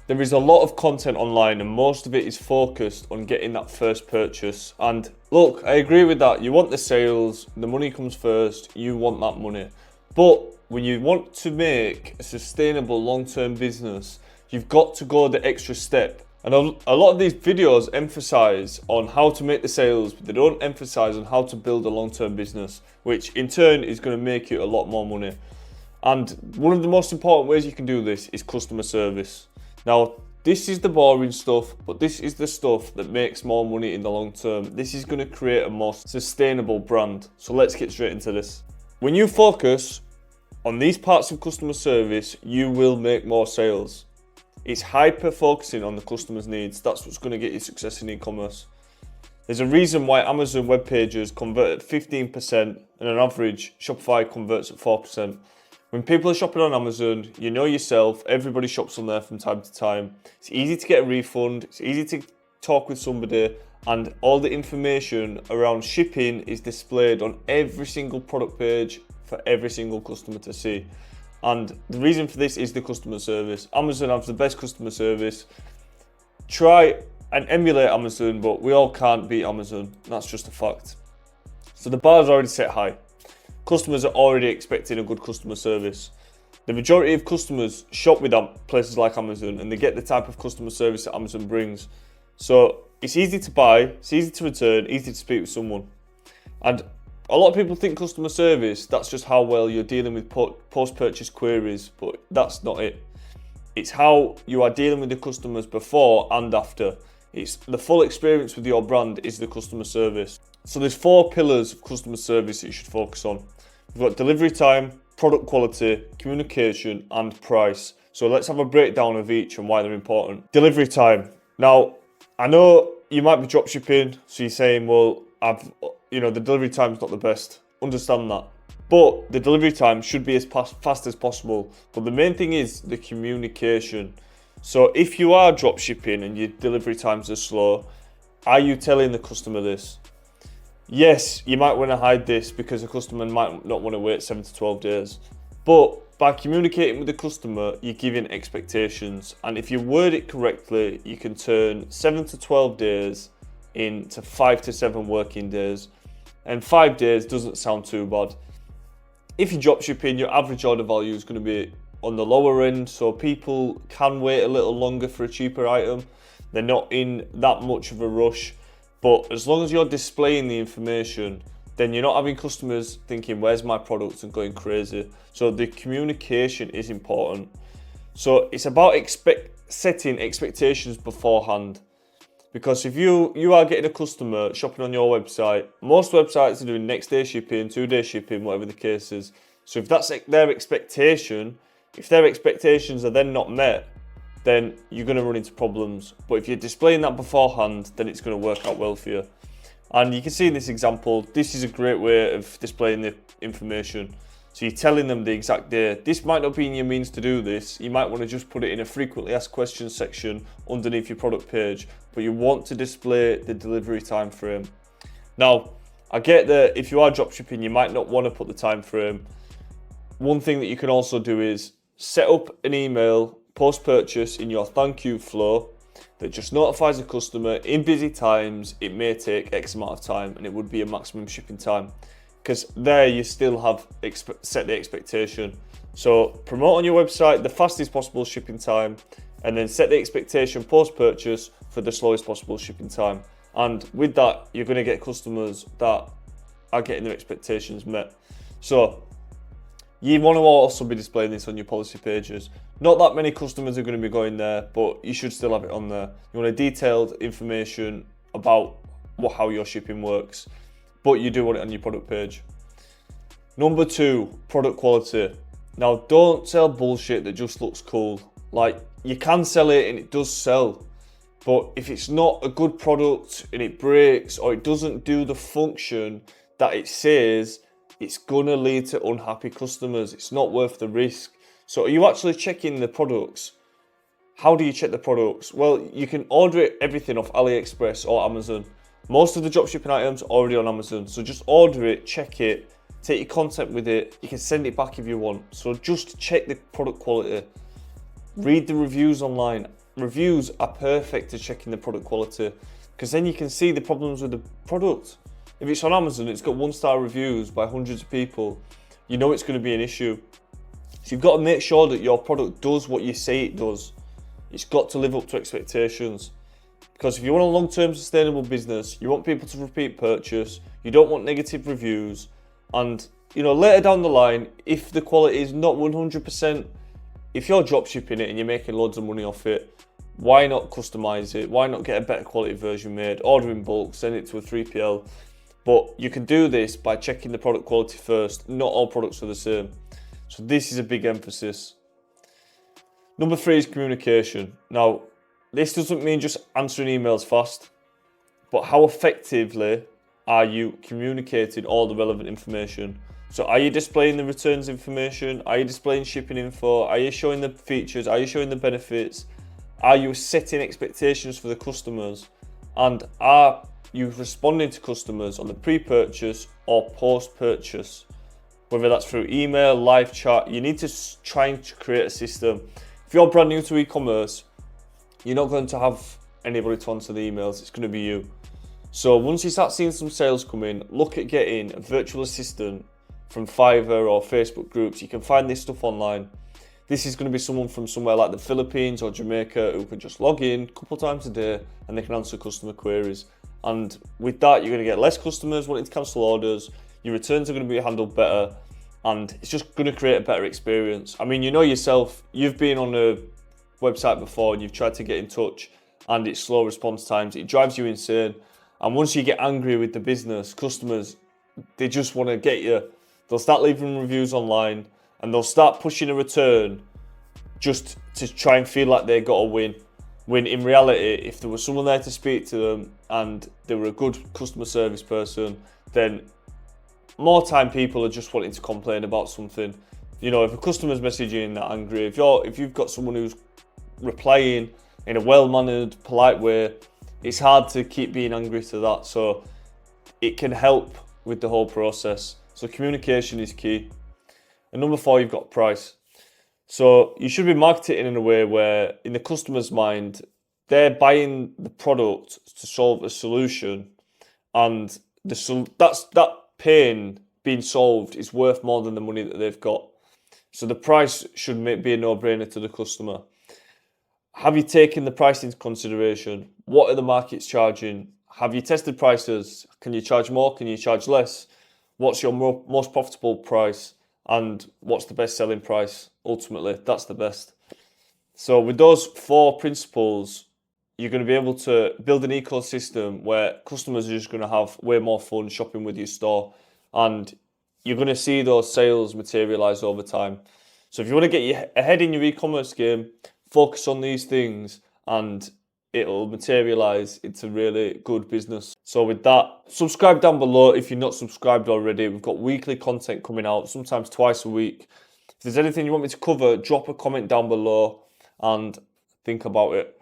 There is a lot of content online and most of it is focused on getting that first purchase. And look, I agree with that. You want the sales, the money comes first, you want that money. But when you want to make a sustainable long-term business, you've got to go the extra step. And a lot of these videos emphasize on how to make the sales, but they don't emphasize on how to build a long-term business, which in turn is going to make you a lot more money. And one of the most important ways you can do this is customer service. Now, this is the boring stuff, but this is the stuff that makes more money in the long term. This is going to create a more sustainable brand. So let's get straight into this. When you focus on these parts of customer service, you will make more sales. It's hyper focusing on the customer's needs. That's what's going to get you success in e-commerce. There's a reason why Amazon web pages convert at 15% and on average Shopify converts at 4%. When people are shopping on Amazon, you know yourself, everybody shops on there from time to time. It's easy to get a refund, it's easy to talk with somebody, and all the information around shipping is displayed on every single product page for every single customer to see. And the reason for this is the customer service. Amazon has the best customer service. Try and emulate Amazon, but we all can't beat Amazon. That's just a fact. So the bar is already set high. Customers are already expecting a good customer service. The majority of customers shop with places like Amazon and they get the type of customer service that Amazon brings. So it's easy to buy, it's easy to return, easy to speak with someone. And a lot of people think customer service, that's just how well you're dealing with post-purchase queries, but that's not it. It's how you are dealing with the customers before and after. It's the full experience with your brand is the customer service. So there's 4 pillars of customer service that you should focus on. We've got delivery time, product quality, communication, and price. So let's have a breakdown of each and why they're important. Delivery time. Now, I know you might be dropshipping, so you're saying, well, the delivery time's not the best. Understand that. But the delivery time should be as fast as possible. But the main thing is the communication. So if you are dropshipping and your delivery times are slow, are you telling the customer this? Yes, you might want to hide this because a customer might not want to wait 7 to 12 days. But by communicating with the customer, you're giving expectations. And if you word it correctly, you can turn 7 to 12 days into 5 to 7 working days. And 5 days doesn't sound too bad. If you're dropshipping, your average order value is going to be on the lower end, so people can wait a little longer for a cheaper item. They're not in that much of a rush. But as long as you're displaying the information, then you're not having customers thinking, where's my product, and going crazy. So the communication is important. So it's about setting expectations beforehand. Because if you are getting a customer shopping on your website, most websites are doing next day shipping, 2-day shipping, whatever the case is. So if that's their expectation, if their expectations are then not met, then you're going to run into problems. But if you're displaying that beforehand, then it's going to work out well for you. And you can see in this example, this is a great way of displaying the information. So you're telling them the exact day. This might not be in your means to do this. You might want to just put it in a frequently asked questions section underneath your product page, but you want to display the delivery time frame. Now, I get that if you are dropshipping, you might not want to put the time frame. One thing that you can also do is set up an email post-purchase in your thank you flow that just notifies the customer in busy times it may take X amount of time and it would be a maximum shipping time, because there you still have set the expectation. So promote on your website the fastest possible shipping time and then set the expectation post-purchase for the slowest possible shipping time. And with that, you're going to get customers that are getting their expectations met. So you want to also be displaying this on your policy pages. Not that many customers are going to be going there, but you should still have it on there. You want a detailed information about how your shipping works, but you do want it on your product page. Number 2, product quality. Now, don't sell bullshit that just looks cool. Like, you can sell it and it does sell, but if it's not a good product and it breaks or it doesn't do the function that it says, it's gonna lead to unhappy customers. It's not worth the risk. So are you actually checking the products? How do you check the products? Well, you can order everything off AliExpress or Amazon. Most of the dropshipping items are already on Amazon. So just order it, check it, take your content with it. You can send it back if you want. So just check the product quality. Read the reviews online. reviews are perfect to checking the product quality, because then you can see the problems with the product. If it's on Amazon, it's got 1-star reviews by hundreds of people, you know it's going to be an issue. So you've got to make sure that your product does what you say it does. It's got to live up to expectations. Because if you want a long-term sustainable business, you want people to repeat purchase, you don't want negative reviews, and later down the line, if the quality is not 100%, if you're drop shipping it and you're making loads of money off it, why not customize it? Why not get a better quality version made, order in bulk, send it to a 3PL? But you can do this by checking the product quality first. Not all products are the same. So this is a big emphasis. Number 3 is communication. Now, this doesn't mean just answering emails fast, but how effectively are you communicating all the relevant information? So are you displaying the returns information? Are you displaying shipping info? Are you showing the features? Are you showing the benefits? Are you setting expectations for the customers? And are you responding to customers on the pre-purchase or post-purchase? Whether that's through email, live chat, you need to try and create a system. If you're brand new to e-commerce, you're not going to have anybody to answer the emails, it's going to be you. So once you start seeing some sales come in, look at getting a virtual assistant from Fiverr or Facebook groups. You can find this stuff online. This is going to be someone from somewhere like the Philippines or Jamaica who can just log in a couple of times a day and they can answer customer queries. And with that, you're going to get less customers wanting to cancel orders, your returns are going to be handled better, and it's just going to create a better experience. I mean, you know yourself, you've been on a website before and you've tried to get in touch and it's slow response times, it drives you insane. And once you get angry with the business, customers, they just want to get you. They'll start leaving reviews online and they'll start pushing a return just to try and feel like they got a win. When in reality, if there was someone there to speak to them and they were a good customer service person, then more time people are just wanting to complain about something. If a customer's messaging that angry, if you've got someone who's replying in a well-mannered, polite way, it's hard to keep being angry to that. So it can help with the whole process. So communication is key. And number 4, you've got price. So you should be marketing in a way where, in the customer's mind, they're buying the product to solve a solution, and that pain being solved is worth more than the money that they've got. So the price should be a no-brainer to the customer. Have you taken the price into consideration? What are the markets charging? Have you tested prices? Can you charge more? Can you charge less? What's your most profitable price? And what's the best selling price? Ultimately, that's the best. So with those 4 principles, you're going to be able to build an ecosystem where customers are just going to have way more fun shopping with your store, and you're going to see those sales materialize over time. So if you want to get ahead in your e-commerce game, focus on these things and it'll materialize into really good business. So with that, subscribe down below if you're not subscribed already. We've got weekly content coming out, sometimes twice a week. If there's anything you want me to cover, drop a comment down below and think about it.